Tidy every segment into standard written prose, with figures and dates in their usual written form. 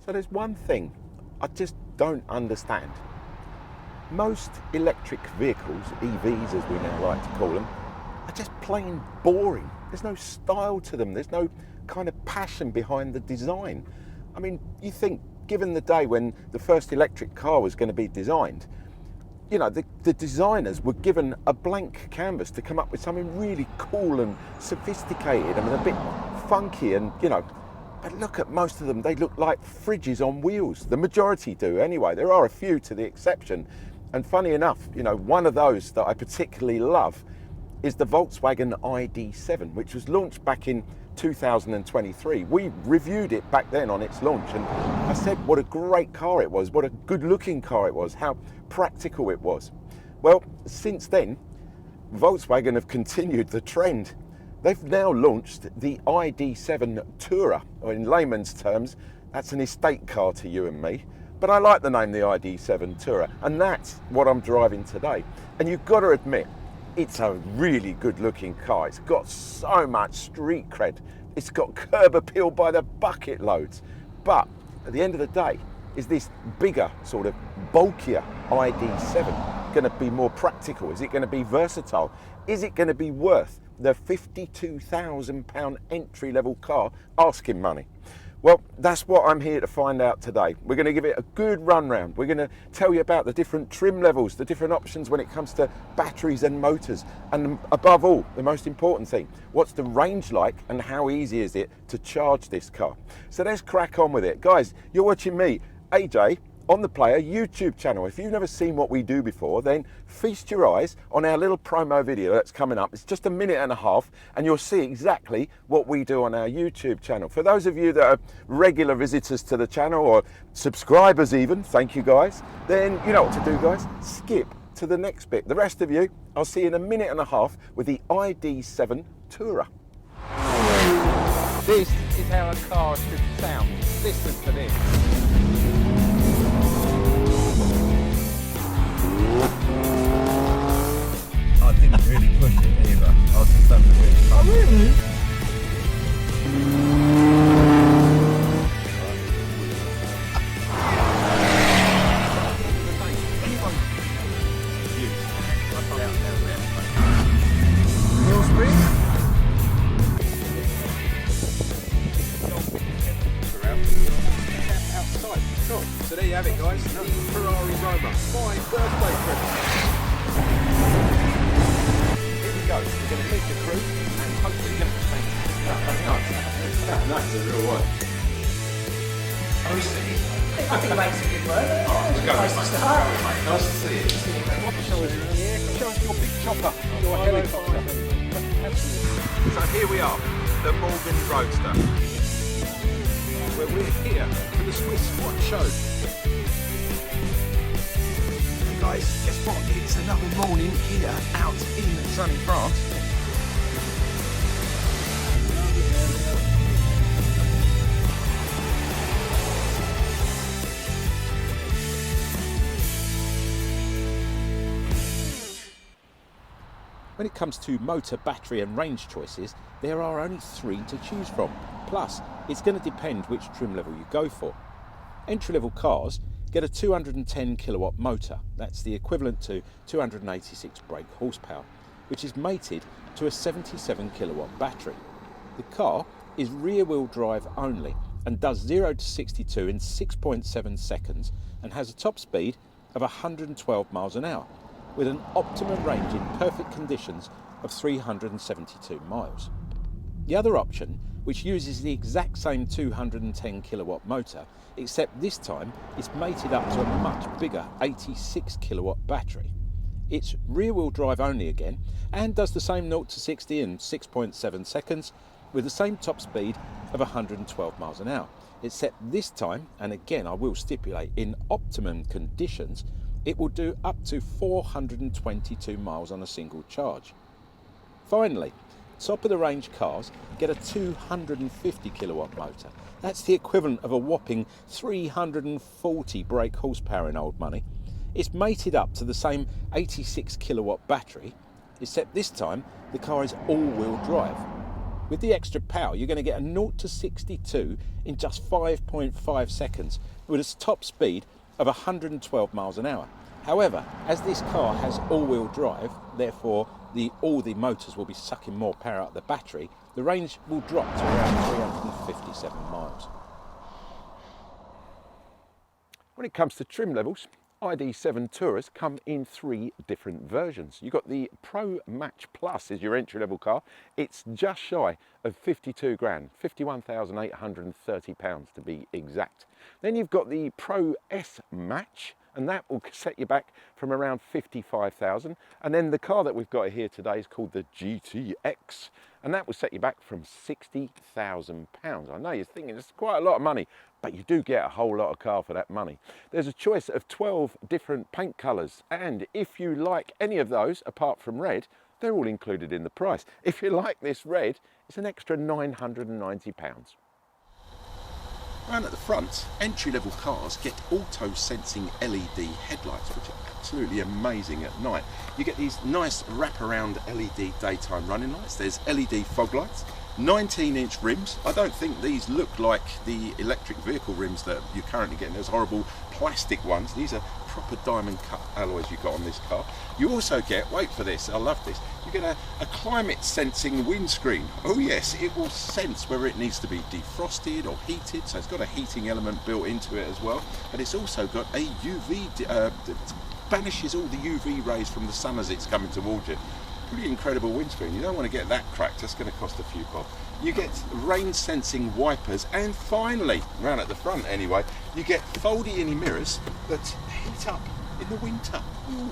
So there's one thing I just don't understand. Most electric vehicles, EVs as we now like to call them, are just plain boring. There's no style to them. There's no kind of passion behind the design. I mean, you think, given the day when the first electric car was going to be designed, you know, the designers were given a blank canvas to come up with something really cool and sophisticated. I mean, a bit funky and, you know, but look at most of them, they look like fridges on wheels. The majority do anyway. There are a few to the exception. And funny enough, you know, one of those that I particularly love is the Volkswagen iD7, which was launched back in 2023. We reviewed it back then on its launch, and I said what a great car it was, what a good looking car it was, how practical it was. Well, since then, Volkswagen have continued the trend. They've now launched the iD7 Tourer, or in layman's terms, that's an estate car to you and me. But I like the name, the iD7 Tourer, and that's what I'm driving today. And you've got to admit, it's a really good looking car. It's got so much street cred. It's got curb appeal by the bucket loads. But at the end of the day, is this bigger, sort of bulkier iD7 going to be more practical? Is it going to be versatile? Is it going to be worth the £52,000 entry-level car asking money? Well, that's what I'm here to find out today. We're going to give it a good run round. We're going to tell you about the different trim levels, the different options when it comes to batteries and motors, and above all, the most important thing, what's the range like and how easy is it to charge this car? So let's crack on with it. Guys, you're watching me, AJ, on the Player YouTube channel. If you've never seen what we do before, then feast your eyes on our little promo video that's coming up. It's just a minute and a half, and you'll see exactly what we do on our YouTube channel. For those of you that are regular visitors to the channel, or subscribers even, thank you guys, then you know what to do, guys. Skip to the next bit. The rest of you, I'll see you in a minute and a half with the iD7 Tourer. This is how a car should sound. Listen to this. I didn't really push it either. I was just having a bit of fun. Oh, really? Wheel spin? Outside. Cool. So there you have it, guys. The Ferrari Roma. My birthday present. Go. We're going to meet the crew and hopefully get the tank. That's a real one. I think it makes a good word. Let's go, mate. Nice to see you. Show us your big chopper, your helicopter. So here we are, the Morgan Roadster, Where we're here for the Swiss Watch Show. Hey guys, guess what? It's another morning here out in sunny France. When it comes to motor, battery and range choices, there are only 3 to choose from. Plus, it's going to depend which trim level you go for. Entry-level cars get a 210 kilowatt motor. That's the equivalent to 286 brake horsepower, which is mated to a 77 kilowatt battery. The car is rear-wheel drive only and does 0 to 62 in 6.7 seconds and has a top speed of 112 miles an hour, with an optimum range in perfect conditions of 372 miles. The other option, which uses the exact same 210 kilowatt motor, except this time it's mated up to a much bigger 86 kilowatt battery. It's rear-wheel drive only again and does the same 0 to 60 in 6.7 seconds with the same top speed of 112 miles an hour, except this time, and again I will stipulate in optimum conditions, it will do up to 422 miles on a single charge. Finally, top of the range cars get a 250 kilowatt motor. That's the equivalent of a whopping 340 brake horsepower in old money. It's mated up to the same 86 kilowatt battery, except this time the car is all-wheel drive. With the extra power, you're going to get a 0 to 62 in just 5.5 seconds with a top speed of 112 miles an hour. However, as this car has all-wheel drive, therefore all the motors will be sucking more power out of the battery, the range will drop to around 357 miles. When it comes to trim levels, iD7 Tourers come in 3 different versions. You've got the Pro Match Plus is your entry-level car. It's just shy of 52 grand, £51,830 to be exact. Then you've got the Pro S Match, and that will set you back from around 55,000. And then the car that we've got here today is called the GTX, and that will set you back from £60,000. I know you're thinking it's quite a lot of money, but you do get a whole lot of car for that money. There's a choice of 12 different paint colours, and if you like any of those apart from red, they're all included in the price. If you like this red, it's an extra £990. Round at the front, entry-level cars get auto-sensing LED headlights, which are absolutely amazing at night. You get these nice wraparound LED daytime running lights. There's LED fog lights, 19-inch rims. I don't think these look like the electric vehicle rims that you're currently getting, those horrible plastic ones. These are proper diamond cut alloys you got on this car. You also get, wait for this, I love this, you get a climate sensing windscreen. Oh yes, it will sense whether it needs to be defrosted or heated, so it's got a heating element built into it as well. But it's also got a UV, banishes all the UV rays from the sun as it's coming towards you. Pretty incredible windscreen. You don't want to get that cracked, that's going to cost a few bob. You get rain sensing wipers, and finally, round at the front anyway, you get folding mirrors that heat up in the winter. Ooh.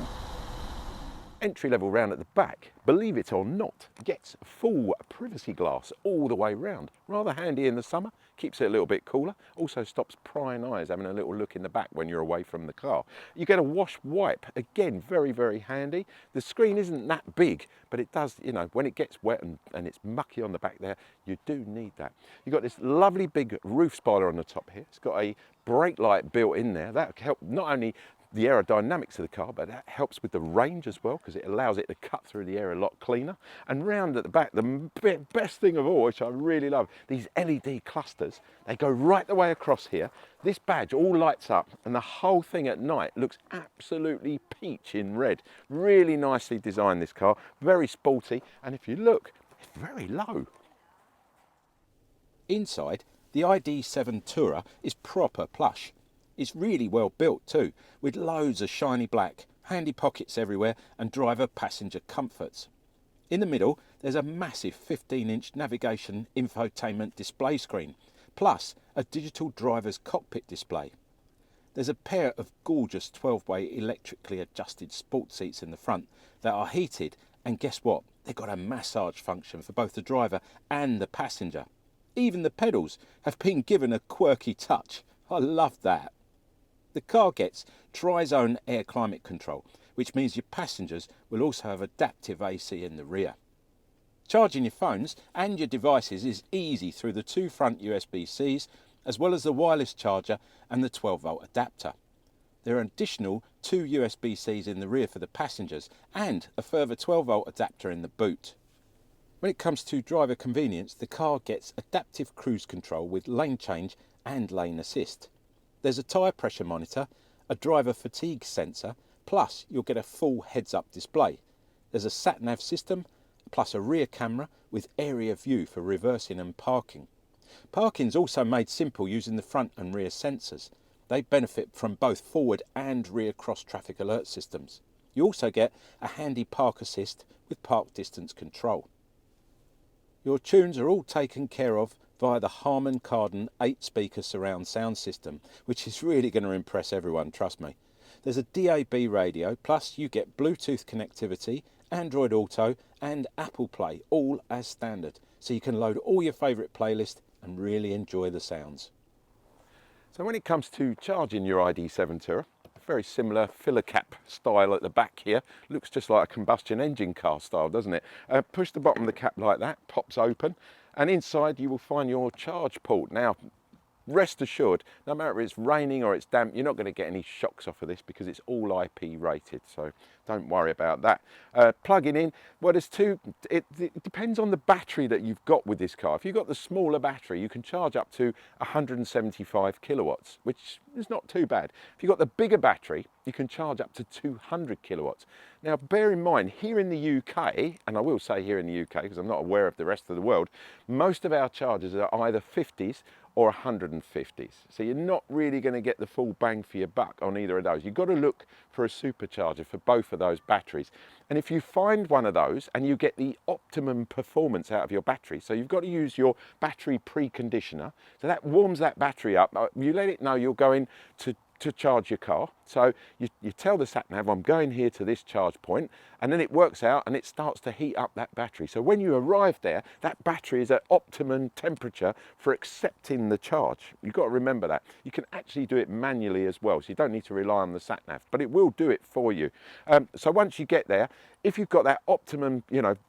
Entry level round at the back, believe it or not, gets full privacy glass all the way round. Rather handy in the summer, keeps it a little bit cooler, also stops prying eyes having a little look in the back when you're away from the car. You get a wash wipe, again very, very handy. The screen isn't that big, but it does, you know, when it gets wet and it's mucky on the back there, you do need that. You've got this lovely big roof spoiler on the top here. It's got a brake light built in there. That help not only the aerodynamics of the car, but that helps with the range as well, because it allows it to cut through the air a lot cleaner. And round at the back, the best thing of all, which I really love, these LED clusters, they go right the way across here. This badge all lights up, and the whole thing at night looks absolutely peach in red. Really nicely designed, this car, very sporty, and if you look, it's very low. Inside, the iD7 Tourer is proper plush. It's really well built too, with loads of shiny black, handy pockets everywhere and driver passenger comforts. In the middle, there's a massive 15-inch navigation infotainment display screen, plus a digital driver's cockpit display. There's a pair of gorgeous 12-way electrically adjusted sport seats in the front that are heated, and guess what? They've got a massage function for both the driver and the passenger. Even the pedals have been given a quirky touch. I love that. The car gets tri-zone air climate control, which means your passengers will also have adaptive AC in the rear. Charging your phones and your devices is easy through the 2 front USB-Cs, as well as the wireless charger and the 12-volt adapter. There are additional 2 USB-Cs in the rear for the passengers and a further 12-volt adapter in the boot. When it comes to driver convenience, the car gets adaptive cruise control with lane change and lane assist. There's a tyre pressure monitor, a driver fatigue sensor, plus you'll get a full heads-up display. There's a sat-nav system, plus a rear camera with area view for reversing and parking. Parking's also made simple using the front and rear sensors. They benefit from both forward and rear cross-traffic alert systems. You also get a handy park assist with park distance control. Your tunes are all taken care of via the Harman Kardon 8-speaker surround sound system, which is really going to impress everyone, trust me. There's a DAB radio, plus you get Bluetooth connectivity, Android Auto and Apple Play, all as standard. So you can load all your favourite playlists and really enjoy the sounds. So when it comes to charging your iD7 Tourer, very similar filler cap style at the back here. Looks just like a combustion engine car style, doesn't it? Push the bottom of the cap like that, pops open, and inside you will find your charge port. Now, rest assured, no matter if it's raining or it's damp, you're not going to get any shocks off of this because it's all IP rated, so don't worry about that. Plugging in, well, there's two, it depends on the battery that you've got with this car. If you've got the smaller battery, you can charge up to 175 kilowatts, which is not too bad. If you've got the bigger battery, you can charge up to 200 kilowatts. Now, bear in mind, here in the UK, and I will say here in the UK because I'm not aware of the rest of the world, most of our chargers are either 50s or 150s. So you're not really going to get the full bang for your buck on either of those. You've got to look for a supercharger for both of those batteries. And if you find one of those and you get the optimum performance out of your battery, so you've got to use your battery preconditioner, so that warms that battery up. You let it know you're going to charge your car. So you tell the sat nav, I'm going here to this charge point, and then it works out and it starts to heat up that battery. So when you arrive there, that battery is at optimum temperature for accepting the charge. You've got to remember that. You can actually do it manually as well, so you don't need to rely on the sat nav, but it will do it for you. So once you get there, if you've got that optimum,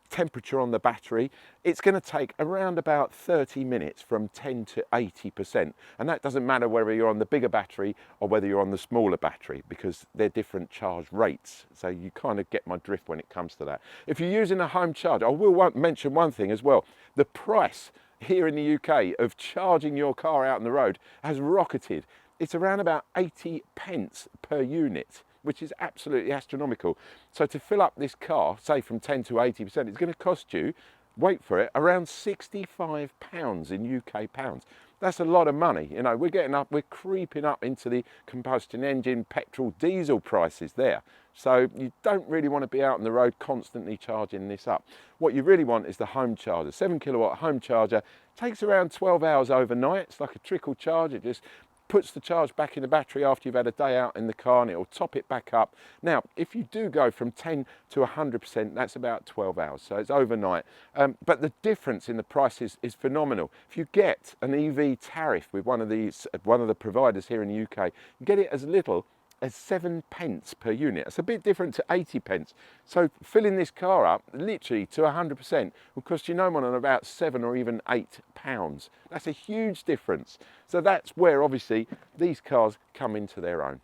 temperature on the battery, it's going to take around about 30 minutes from 10 to 80%. And that doesn't matter whether you're on the bigger battery or whether you're on the smaller battery, because they're different charge rates. So you kind of get my drift when it comes to that. If you're using a home charger, I will mention one thing as well. The price here in the UK of charging your car out on the road has rocketed. It's around about 80 pence per unit, which is absolutely astronomical. So to fill up this car, say from 10 to 80%, it's going to cost you, wait for it, around £65 in UK pounds. That's a lot of money. We're creeping up into the combustion engine, petrol, diesel prices there. So you don't really want to be out on the road constantly charging this up. What you really want is the home charger. 7 kilowatt home charger takes around 12 hours overnight. It's like a trickle charge. It just puts the charge back in the battery after you've had a day out in the car, and it'll top it back up. Now, if you do go from 10 to 100%, that's about 12 hours, so it's overnight. But the difference in the price is phenomenal. If you get an EV tariff with one of the providers here in the UK, you get it as little as 7 pence per unit. It's a bit different to 80 pence. So filling this car up literally to 100% will cost you no more than about £7 or even £8. That's a huge difference. So that's where obviously these cars come into their own.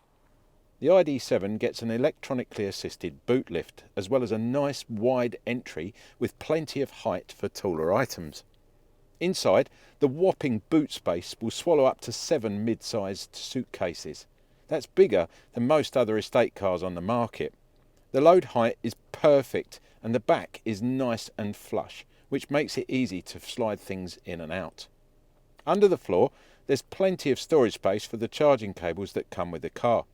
The iD7 gets an electronically assisted boot lift, as well as a nice wide entry with plenty of height for taller items. Inside, the whopping boot space will swallow up to 7 mid-sized suitcases. That's bigger than most other estate cars on the market. The load height is perfect and the back is nice and flush, which makes it easy to slide things in and out. Under the floor, there's plenty of storage space for the charging cables that come with the car.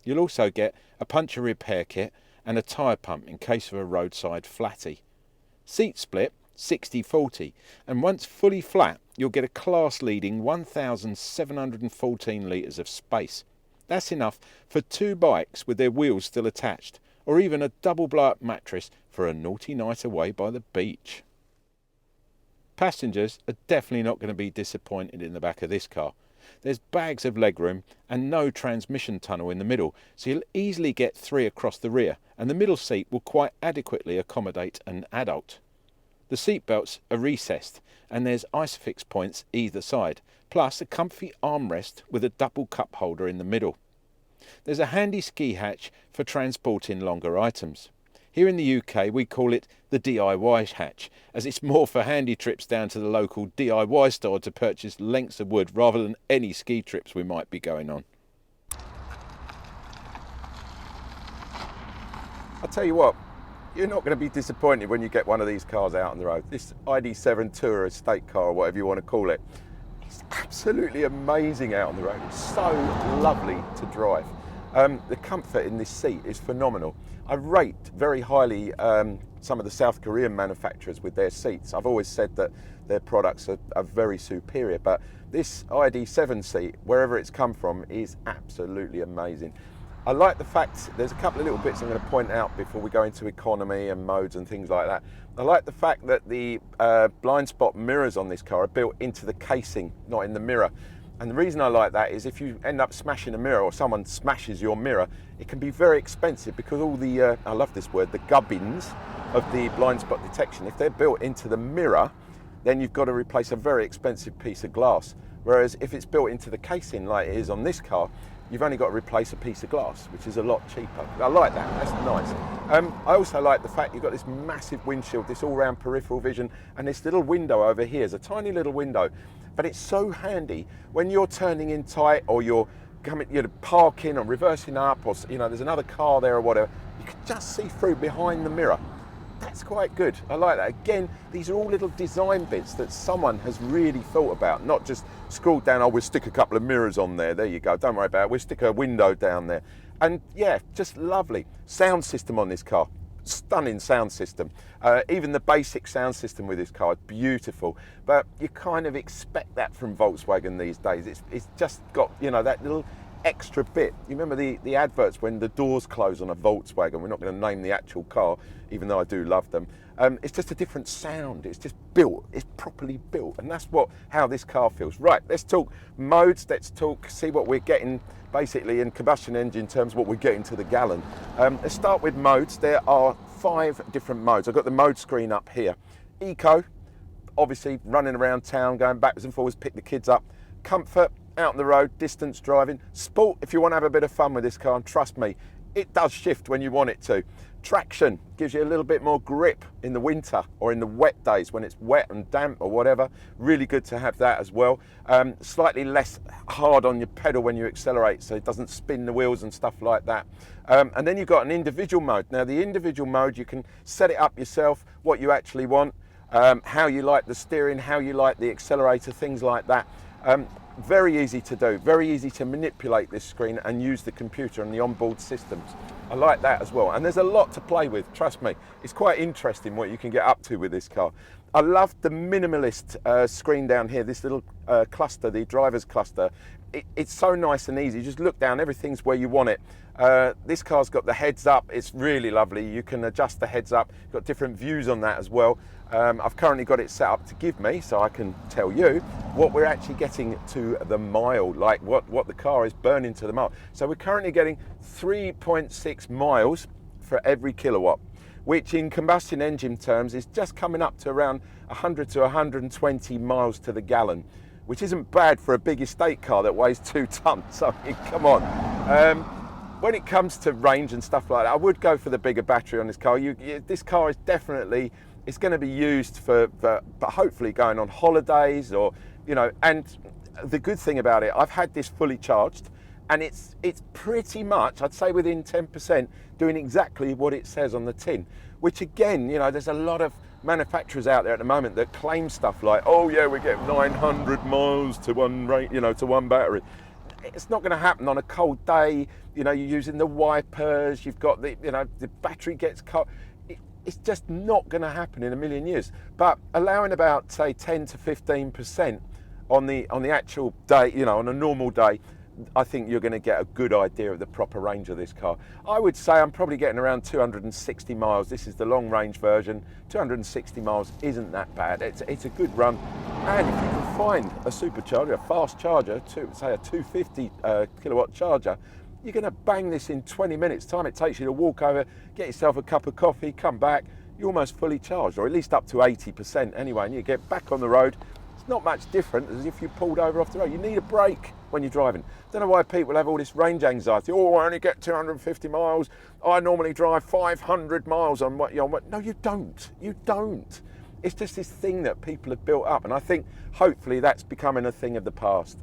You'll also get a puncture repair kit and a tyre pump in case of a roadside flatty. Seat split 60/40, and once fully flat, you'll get a class-leading 1,714 litres of space. That's enough for 2 bikes with their wheels still attached, or even a double blow-up mattress for a naughty night away by the beach. Passengers are definitely not going to be disappointed in the back of this car. There's bags of legroom and no transmission tunnel in the middle, so you'll easily get 3 across the rear, and the middle seat will quite adequately accommodate an adult. The seat belts are recessed, and there's Isofix points either side, plus a comfy armrest with a double cup holder in the middle. There's a handy ski hatch for transporting longer items. Here in the UK we call it the DIY hatch, as it's more for handy trips down to the local DIY store to purchase lengths of wood rather than any ski trips we might be going on. I'll tell you what, you're not going to be disappointed when you get one of these cars out on the road. This iD7 Tour estate car, or whatever you want to call it, it's absolutely amazing out on the road. It's so lovely to drive. The comfort in this seat is phenomenal. I rate very highly some of the South Korean manufacturers with their seats. I've always said that their products are very superior, but this iD7 seat, wherever it's come from, is absolutely amazing. I like the fact, there's a couple of little bits I'm going to point out before we go into economy and modes and things like that. I like the fact that the blind spot mirrors on this car are built into the casing, not in the mirror. And the reason I like that is if you end up smashing a mirror or someone smashes your mirror, it can be very expensive because all the, I love this word, the gubbins of the blind spot detection, if they're built into the mirror, then you've got to replace a very expensive piece of glass. Whereas if it's built into the casing like it is on this car, you've only got to replace a piece of glass, which is a lot cheaper. I like that, that's nice. I also like the fact you've got this massive windshield, this all-round peripheral vision, and this little window over here is a tiny little window, but it's so handy when you're turning in tight or you're parking or reversing up, or there's another car there or whatever, you can just see through behind the mirror. That's quite good. I like that. Again, these are all little design bits that someone has really thought about, not just scrolled down, oh, we'll stick a couple of mirrors on there. There you go. Don't worry about it. We'll stick a window down there. And yeah, just lovely. Sound system on this car. Stunning sound system. Even the basic sound system with this car is beautiful. But you kind of expect that from Volkswagen these days. It's just got, that little extra bit. You remember the adverts when the doors close on a Volkswagen? We're not going to name the actual car, even though I do love them. It's just a different sound. It's just built. It's properly built, and that's how this car feels. Right, let's talk modes. Let's see what we're getting basically in combustion engine terms, what we're getting to the gallon. Let's start with modes. There are 5 different modes. I've got the mode screen up here. Eco, obviously running around town, going backwards and forwards, pick the kids up. Comfort, out on the road, distance driving. Sport, if you want to have a bit of fun with this car, and trust me, it does shift when you want it to. Traction gives you a little bit more grip in the winter or in the wet days when it's wet and damp or whatever. Really good to have that as well. Slightly less hard on your pedal when you accelerate, so it doesn't spin the wheels and stuff like that. And then you've got an individual mode. Now the individual mode, you can set it up yourself, what you actually want, how you like the steering, how you like the accelerator, things like that. Very easy to do, very easy to manipulate this screen and use the computer and the onboard systems. I like that as well. And there's a lot to play with, trust me. It's quite interesting what you can get up to with this car. I love the minimalist screen down here, this little cluster, the driver's cluster. It's so nice and easy. Just look down, everything's where you want it. This car's got the heads up. It's really lovely. You can adjust the heads up. Got different views on that as well. I've currently got it set up to give me, so I can tell you what we're actually getting to the mile, like what the car is burning to the mile. So we're currently getting 3.6 miles for every kilowatt, which in combustion engine terms is just coming up to around 100 to 120 miles to the gallon, which isn't bad for a big estate car that weighs 2 tons. I mean, come on. When it comes to range and stuff like that, I would go for the bigger battery on this car. This car is definitely, it's going to be used for hopefully going on holidays or, and the good thing about it, I've had this fully charged and it's pretty much, I'd say within 10%, doing exactly what it says on the tin, which again, there's a lot of manufacturers out there at the moment that claim stuff like, oh yeah, we get 900 miles to one rate, to one battery. It's not going to happen on a cold day. You're using the wipers, you've got the battery gets cut. It's just not going to happen in a million years. But allowing about, say, 10 to 15% on the actual day, on a normal day, I think you're going to get a good idea of the proper range of this car. I would say I'm probably getting around 260 miles. This is the long range version. 260 miles isn't that bad. It's a good run. And if you can find a supercharger, a fast charger, say a 250 kilowatt charger, you're going to bang this in 20 minutes. Time it takes you to walk over, get yourself a cup of coffee, come back, you're almost fully charged, or at least up to 80% anyway, and you get back on the road. It's not much different as if you pulled over off the road. You need a break when you're driving. Don't know why people have all this range anxiety. Oh, I only get 250 miles. I normally drive 500 miles on what you're on. No, you don't. You don't. It's just this thing that people have built up, and I think hopefully that's becoming a thing of the past.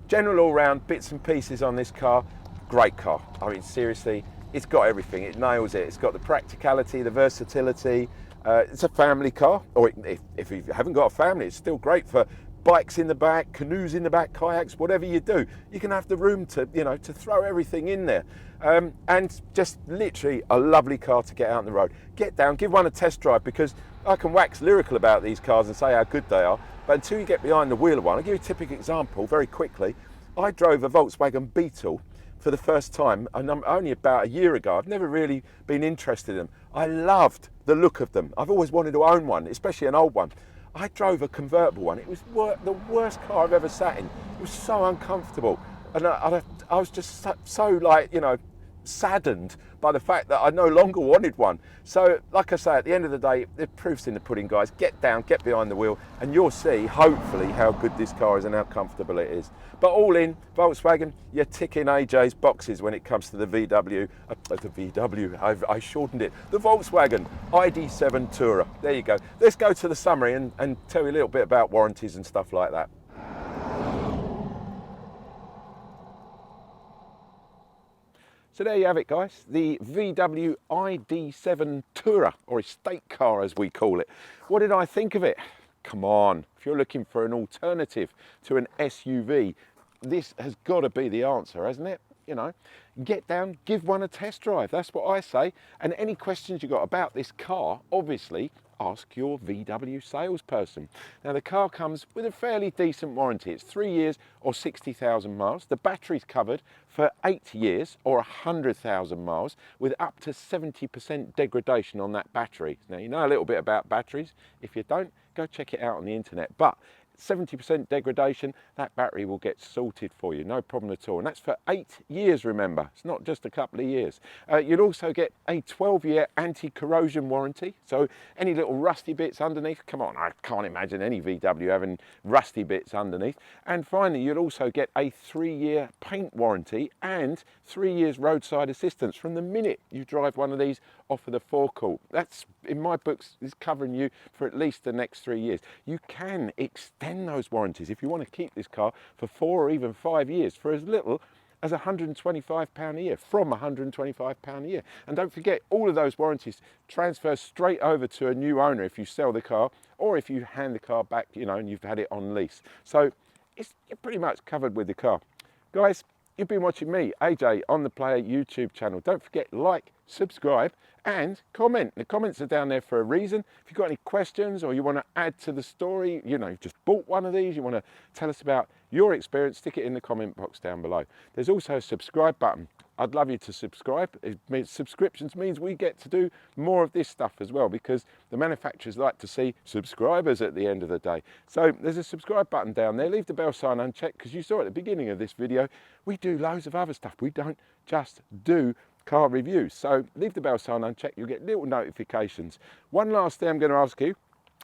General all-round bits and pieces on this car, great car. I mean, seriously, it's got everything. It nails it. It's got the practicality, the versatility. It's a family car, or if you haven't got a family, it's still great for bikes in the back, canoes in the back, kayaks, whatever you do. You can have the room to, to throw everything in there. And just literally a lovely car to get out on the road. Get down, give one a test drive, because I can wax lyrical about these cars and say how good they are, but until you get behind the wheel of one, I'll give you a typical example very quickly. I drove a Volkswagen Beetle for the first time, and only about a year ago. I've never really been interested in them. I loved the look of them. I've always wanted to own one, especially an old one. I drove a convertible one. It was the worst car I've ever sat in. It was so uncomfortable. And I was just so like, saddened by the fact that I no longer wanted one. So, like I say, at the end of the day, the proof's in the pudding, guys. Get down, get behind the wheel, and you'll see, hopefully, how good this car is and how comfortable it is. But all in, Volkswagen, you're ticking AJ's boxes when it comes to the I shortened it, the Volkswagen iD7 Tourer. There you go. Let's go to the summary and tell you a little bit about warranties and stuff like that. So there you have it, guys, the VW iD7 Tourer, or estate car as we call it. What did I think of it? Come on, if you're looking for an alternative to an SUV, this has got to be the answer, hasn't it? You know, get down, give one a test drive, that's what I say. And any questions you got about this car, obviously, ask your VW salesperson. Now the car comes with a fairly decent warranty. It's 3 years or 60,000 miles. The battery's covered for 8 years or 100,000 miles with up to 70% degradation on that battery. Now you know a little bit about batteries. If you don't, go check it out on the internet. But 70% degradation, that battery will get sorted for you, no problem at all. And that's for 8 years, remember. It's not just a couple of years. You'll also get a 12-year anti-corrosion warranty. So any little rusty bits underneath, come on, I can't imagine any VW having rusty bits underneath. And finally, you'll also get a 3-year paint warranty and 3 years roadside assistance from the minute you drive one of these off of the forecourt. That's, in my books, is covering you for at least the next 3 years. You can extend those warranties if you want to keep this car for 4 or even 5 years for as little as £125 a year, from £125 a year. And don't forget, all of those warranties transfer straight over to a new owner if you sell the car or if you hand the car back, you know, and you've had it on lease. So you're pretty much covered with the car. Guys, you've been watching me, AJ, on the Player YouTube channel. Don't forget, like, subscribe and comment. The comments are down there for a reason. If you've got any questions or you want to add to the story, you know, you've just bought one of these, you want to tell us about your experience, stick it in the comment box down below. There's also a subscribe button. I'd love you to subscribe. Subscriptions means we get to do more of this stuff as well, because the manufacturers like to see subscribers at the end of the day. So there's a subscribe button down there. Leave the bell sign unchecked, because you saw at the beginning of this video, we do loads of other stuff. We don't just do car reviews. So leave the bell sign unchecked, you'll get little notifications. One last thing I'm going to ask you,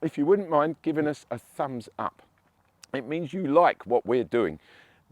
if you wouldn't mind giving us a thumbs up. It means you like what we're doing.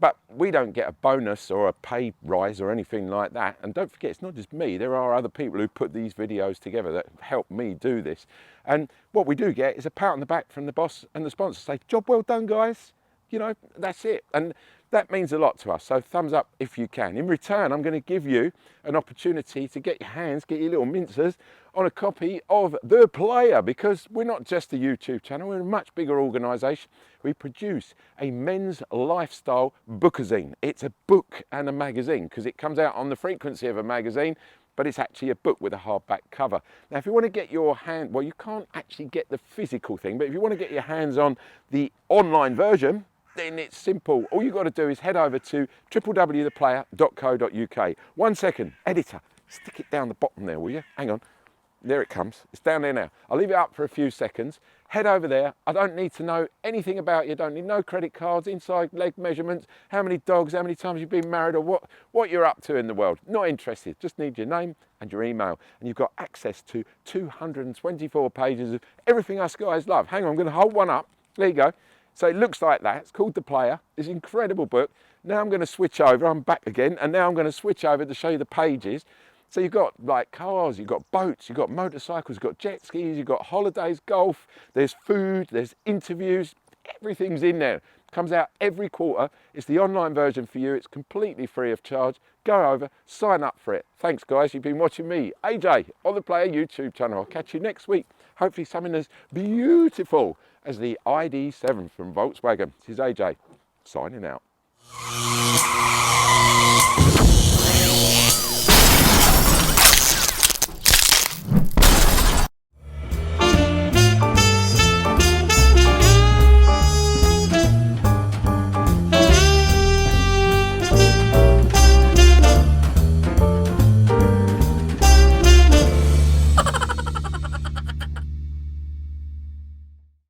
But we don't get a bonus or a pay rise or anything like that. And don't forget, it's not just me. There are other people who put these videos together that help me do this. And what we do get is a pat on the back from the boss and the sponsor. Say, job well done, guys. You know, that's it. And that means a lot to us. So thumbs up if you can. In return, I'm going to give you an opportunity to get your hands, get your little mincers on a copy of The Player, because we're not just a YouTube channel, we're a much bigger organisation. We produce a men's lifestyle bookazine. It's a book and a magazine because it comes out on the frequency of a magazine, but it's actually a book with a hardback cover. Now, if you want to get your hand, well, you can't actually get the physical thing, but if you want to get your hands on the online version, then it's simple. All you've got to do is head over to www.theplayer.co.uk. 1 second, editor, stick it down the bottom there, will you? Hang on. There it comes. It's down there now. I'll leave it up for a few seconds. Head over there. I don't need to know anything about you. Don't need no credit cards, inside leg measurements, how many dogs, how many times you've been married, or what you're up to in the world. Not interested. Just need your name and your email. And you've got access to 224 pages of everything us guys love. Hang on, I'm going to hold one up. There you go. So it looks like that. It's called The Player. It's an incredible book. Now I'm going to switch over. I'm back again. And now I'm going to switch over to show you the pages. So you've got like cars, you've got boats, you've got motorcycles, you've got jet skis, you've got holidays, golf, there's food, there's interviews, everything's in there. Comes out every quarter. It's the online version for you. It's completely free of charge. Go over, sign up for it. Thanks guys, you've been watching me, AJ, on the Player YouTube channel. I'll catch you next week. Hopefully something as beautiful as the iD7 from Volkswagen. This is AJ, signing out.